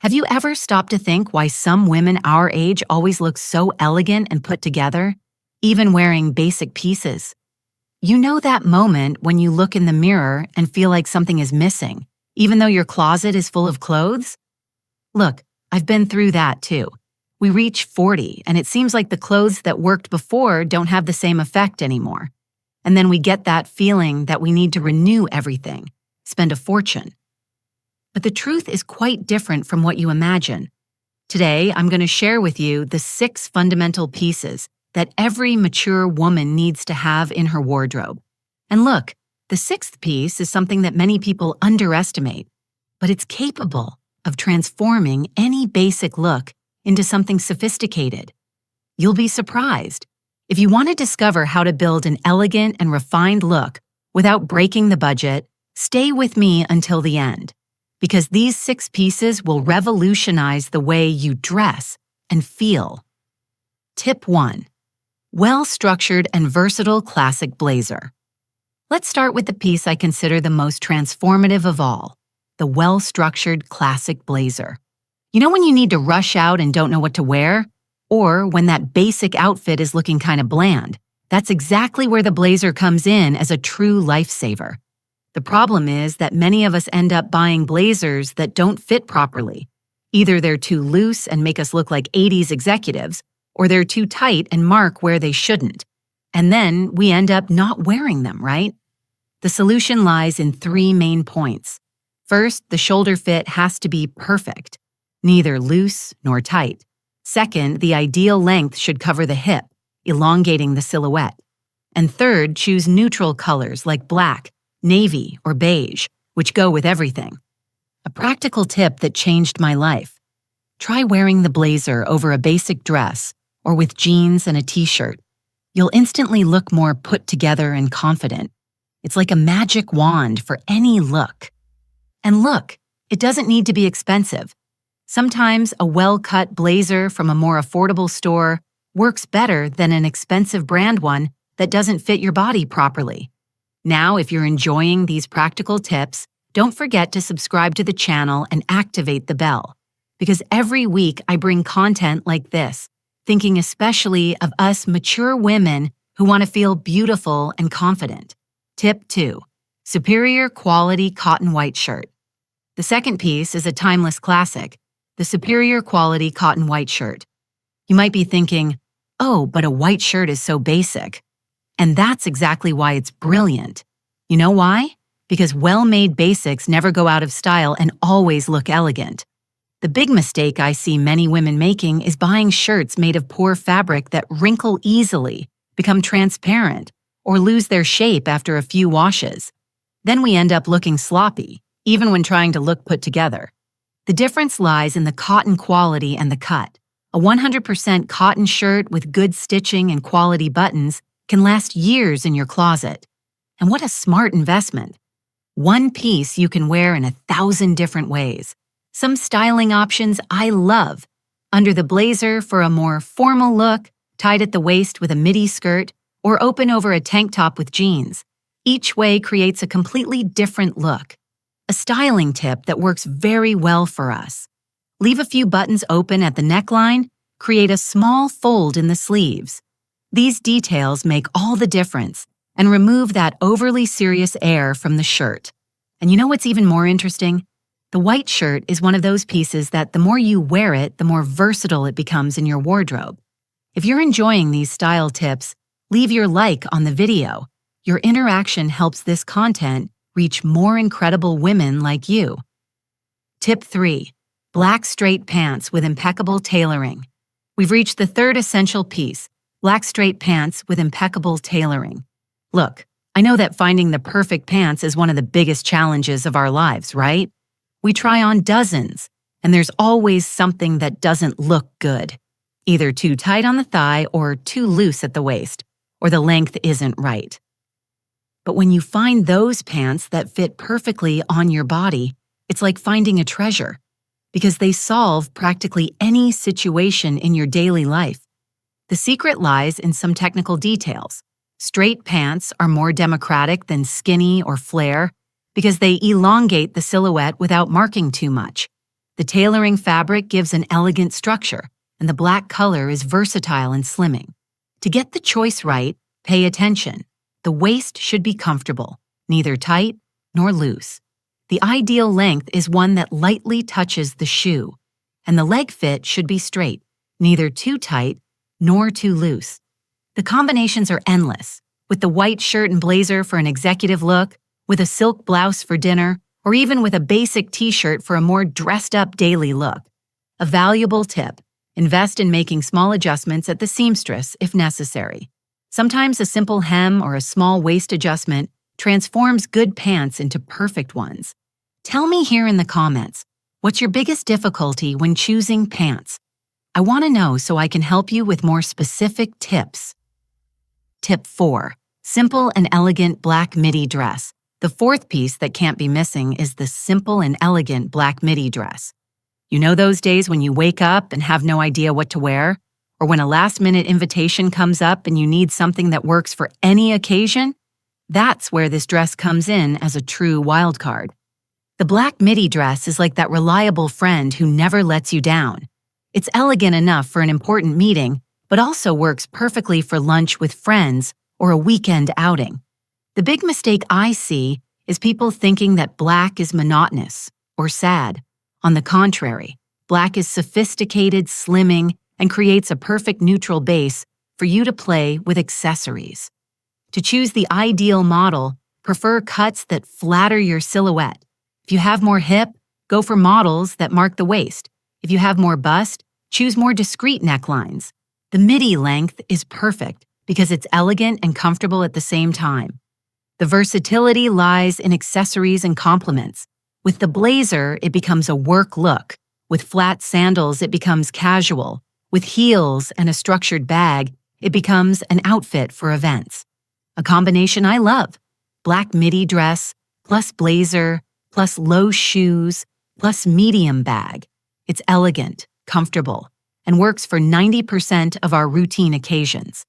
Have you ever stopped to think why some women our age always look so elegant and put together, even wearing basic pieces? You know that moment when you look in the mirror and feel like something is missing, even though your closet is full of clothes? Look, I've been through that too. We reach 40 and it seems like the clothes that worked before don't have the same effect anymore. And then we get that feeling that we need to renew everything, spend a fortune. But the truth is quite different from what you imagine. Today, I'm going to share with you the 6 fundamental pieces that every mature woman needs to have in her wardrobe. And look, the 6th piece is something that many people underestimate, but it's capable of transforming any basic look into something sophisticated. You'll be surprised. If you want to discover how to build an elegant and refined look without breaking the budget, stay with me until the end, because these 6 pieces will revolutionize the way you dress and feel. Tip 1. Well-structured and versatile classic blazer. Let's start with the piece I consider the most transformative of all, the well-structured classic blazer. You know when you need to rush out and don't know what to wear? Or when that basic outfit is looking kind of bland? That's exactly where the blazer comes in as a true lifesaver. The problem is that many of us end up buying blazers that don't fit properly. Either they're too loose and make us look like 80s executives, or they're too tight and mark where they shouldn't. And then we end up not wearing them, right? The solution lies in 3 main points. First, the shoulder fit has to be perfect, neither loose nor tight. Second, the ideal length should cover the hip, elongating the silhouette. And third, choose neutral colors like black, navy, or beige, which go with everything. A practical tip that changed my life. Try wearing the blazer over a basic dress or with jeans and a t-shirt. You'll instantly look more put together and confident. It's like a magic wand for any look. And look, it doesn't need to be expensive. Sometimes a well-cut blazer from a more affordable store works better than an expensive brand one that doesn't fit your body properly. Now, if you're enjoying these practical tips, don't forget to subscribe to the channel and activate the bell, because every week I bring content like this, thinking especially of us mature women who want to feel beautiful and confident. Tip 2. Superior quality cotton white shirt. The second piece is a timeless classic, the superior quality cotton white shirt. You might be thinking, oh, but a white shirt is so basic. And that's exactly why it's brilliant. You know why? Because well-made basics never go out of style and always look elegant. The big mistake I see many women making is buying shirts made of poor fabric that wrinkle easily, become transparent, or lose their shape after a few washes. Then we end up looking sloppy, even when trying to look put together. The difference lies in the cotton quality and the cut. A 100% cotton shirt with good stitching and quality buttons can last years in your closet. And what a smart investment. One piece you can wear in 1,000 different ways. Some styling options I love. Under the blazer for a more formal look, tied at the waist with a midi skirt, or open over a tank top with jeans. Each way creates a completely different look. A styling tip that works very well for us. Leave a few buttons open at the neckline, create a small fold in the sleeves. These details make all the difference and remove that overly serious air from the shirt. And you know what's even more interesting? The white shirt is one of those pieces that the more you wear it, the more versatile it becomes in your wardrobe. If you're enjoying these style tips, leave your like on the video. Your interaction helps this content reach more incredible women like you. Tip 3. Black straight pants with impeccable tailoring. We've reached the 3rd essential piece, black straight pants with impeccable tailoring. Look, I know that finding the perfect pants is one of the biggest challenges of our lives, right? We try on dozens, and there's always something that doesn't look good. Either too tight on the thigh or too loose at the waist, or the length isn't right. But when you find those pants that fit perfectly on your body, it's like finding a treasure, because they solve practically any situation in your daily life. The secret lies in some technical details. Straight pants are more democratic than skinny or flare because they elongate the silhouette without marking too much. The tailoring fabric gives an elegant structure, and the black color is versatile and slimming. To get the choice right, pay attention. The waist should be comfortable, neither tight nor loose. The ideal length is one that lightly touches the shoe, and the leg fit should be straight, neither too tight nor too loose. The combinations are endless, with the white shirt and blazer for an executive look, with a silk blouse for dinner, or even with a basic t-shirt for a more dressed-up daily look. A valuable tip: invest in making small adjustments at the seamstress if necessary. Sometimes a simple hem or a small waist adjustment transforms good pants into perfect ones. Tell me here in the comments, what's your biggest difficulty when choosing pants? I want to know so I can help you with more specific tips. Tip 4. Simple and elegant black midi dress. The fourth piece that can't be missing is the simple and elegant black midi dress. You know those days when you wake up and have no idea what to wear? Or when a last-minute invitation comes up and you need something that works for any occasion? That's where this dress comes in as a true wildcard. The black midi dress is like that reliable friend who never lets you down. It's elegant enough for an important meeting, but also works perfectly for lunch with friends or a weekend outing. The big mistake I see is people thinking that black is monotonous or sad. On the contrary, black is sophisticated, slimming, and creates a perfect neutral base for you to play with accessories. To choose the ideal model, prefer cuts that flatter your silhouette. If you have more hip, go for models that mark the waist. If you have more bust, choose more discreet necklines. The midi length is perfect because it's elegant and comfortable at the same time. The versatility lies in accessories and complements. With the blazer, it becomes a work look. With flat sandals, it becomes casual. With heels and a structured bag, it becomes an outfit for events. A combination I love: black midi dress, plus blazer, plus low shoes, plus medium bag. It's elegant, comfortable, and works for 90% of our routine occasions.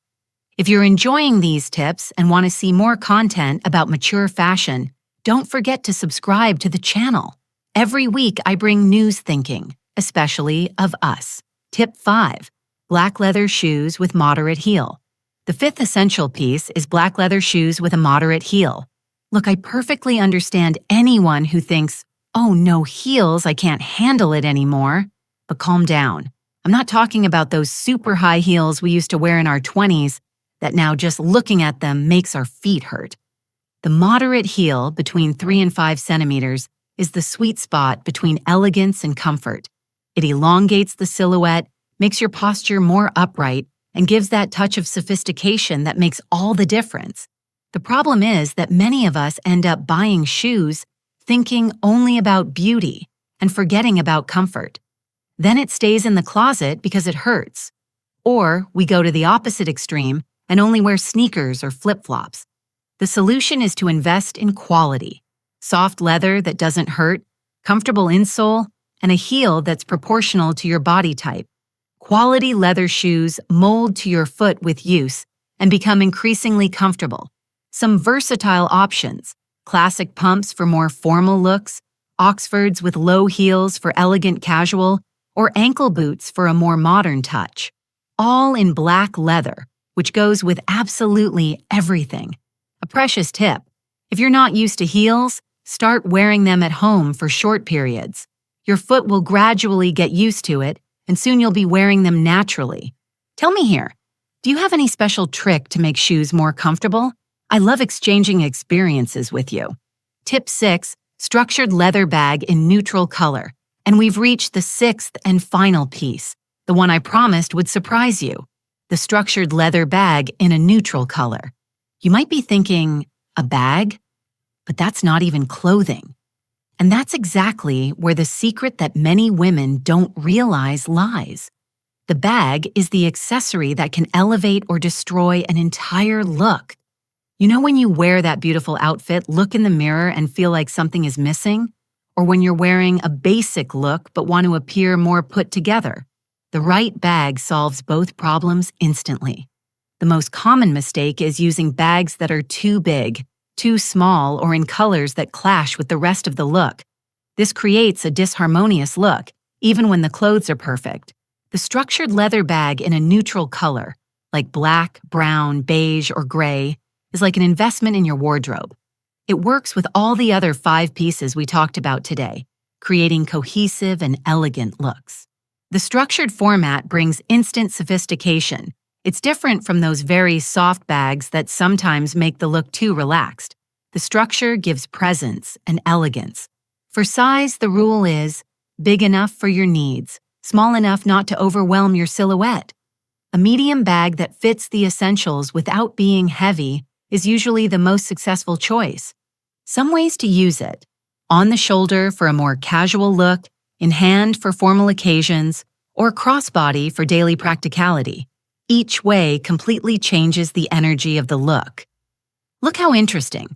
If you're enjoying these tips and want to see more content about mature fashion, don't forget to subscribe to the channel. Every week I bring news thinking, especially of us. Tip 5. Black leather shoes with moderate heel. The fifth essential piece is black leather shoes with a moderate heel. Look, I perfectly understand anyone who thinks, "Oh, no heels, I can't handle it anymore." But calm down. I'm not talking about those super high heels we used to wear in our 20s that now just looking at them makes our feet hurt. The moderate heel, between 3 and 5 centimeters, is the sweet spot between elegance and comfort. It elongates the silhouette, makes your posture more upright, and gives that touch of sophistication that makes all the difference. The problem is that many of us end up buying shoes thinking only about beauty and forgetting about comfort. Then it stays in the closet because it hurts. Or we go to the opposite extreme and only wear sneakers or flip-flops. The solution is to invest in quality: soft leather that doesn't hurt, comfortable insole, and a heel that's proportional to your body type. Quality leather shoes mold to your foot with use and become increasingly comfortable. Some versatile options: classic pumps for more formal looks, Oxfords with low heels for elegant casual, or ankle boots for a more modern touch. All in black leather, which goes with absolutely everything. A precious tip: if you're not used to heels, start wearing them at home for short periods. Your foot will gradually get used to it, and soon you'll be wearing them naturally. Tell me here, do you have any special trick to make shoes more comfortable? I love exchanging experiences with you. Tip 6, structured leather bag in neutral color. And we've reached the sixth and final piece, the one I promised would surprise you: the structured leather bag in a neutral color. You might be thinking, a bag? But that's not even clothing. And that's exactly where the secret that many women don't realize lies. The bag is the accessory that can elevate or destroy an entire look. You know when you wear that beautiful outfit, look in the mirror and feel like something is missing? Or when you're wearing a basic look but want to appear more put together? The right bag solves both problems instantly. The most common mistake is using bags that are too big, too small, or in colors that clash with the rest of the look. This creates a disharmonious look, even when the clothes are perfect. The structured leather bag in a neutral color, like black, brown, beige, or gray, is like an investment in your wardrobe. It works with all the other 5 pieces we talked about today, creating cohesive and elegant looks. The structured format brings instant sophistication. It's different from those very soft bags that sometimes make the look too relaxed. The structure gives presence and elegance. For size, the rule is big enough for your needs, small enough not to overwhelm your silhouette. A medium bag that fits the essentials without being heavy is usually the most successful choice. Some ways to use it: on the shoulder for a more casual look, in hand for formal occasions, or crossbody for daily practicality. Each way completely changes the energy of the look. Look how interesting.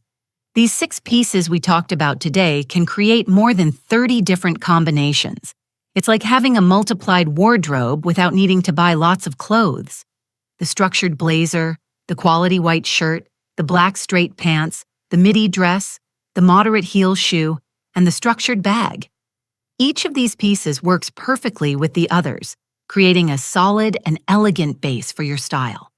These 6 pieces we talked about today can create more than 30 different combinations. It's like having a multiplied wardrobe without needing to buy lots of clothes. The structured blazer, the quality white shirt, the black straight pants, the midi dress, the moderate heel shoe, and the structured bag. Each of these pieces works perfectly with the others, creating a solid and elegant base for your style.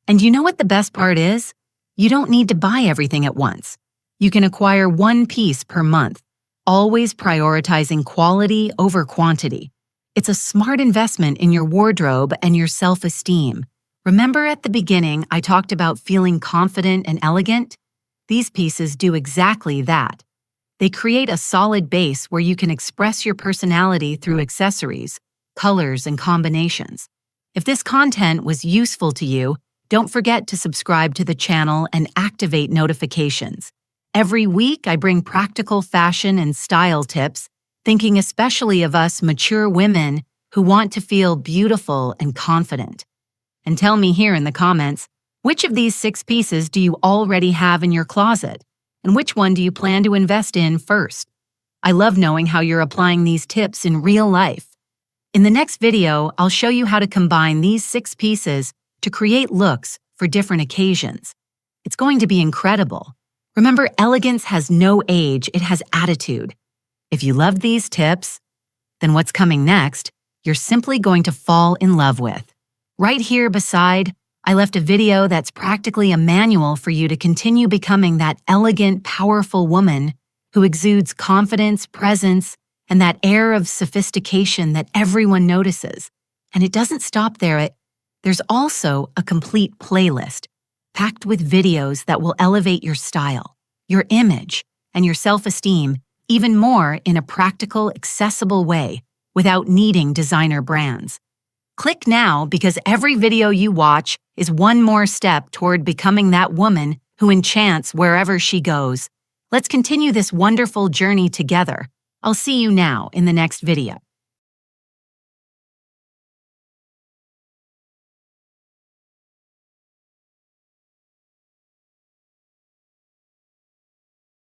And you know what the best part is? You don't need to buy everything at once. You can acquire 1 piece per month, always prioritizing quality over quantity. It's a smart investment in your wardrobe and your self-esteem. Remember at the beginning I talked about feeling confident and elegant? These pieces do exactly that. They create a solid base where you can express your personality through accessories, colors, and combinations. If this content was useful to you, don't forget to subscribe to the channel and activate notifications. Every week, I bring practical fashion and style tips, thinking especially of us mature women who want to feel beautiful and confident. And tell me here in the comments, which of these 6 pieces do you already have in your closet? And which one do you plan to invest in first? I love knowing how you're applying these tips in real life. In the next video, I'll show you how to combine these 6 pieces to create looks for different occasions. It's going to be incredible. Remember, elegance has no age, it has attitude. If you loved these tips, then what's coming next, you're simply going to fall in love with. Right here beside, I left a video that's practically a manual for you to continue becoming that elegant, powerful woman who exudes confidence, presence, and that air of sophistication that everyone notices. And it doesn't stop there. There's also a complete playlist packed with videos that will elevate your style, your image, and your self-esteem even more in a practical, accessible way without needing designer brands. Click now because every video you watch is one more step toward becoming that woman who enchants wherever she goes. Let's continue this wonderful journey together. I'll see you now in the next video.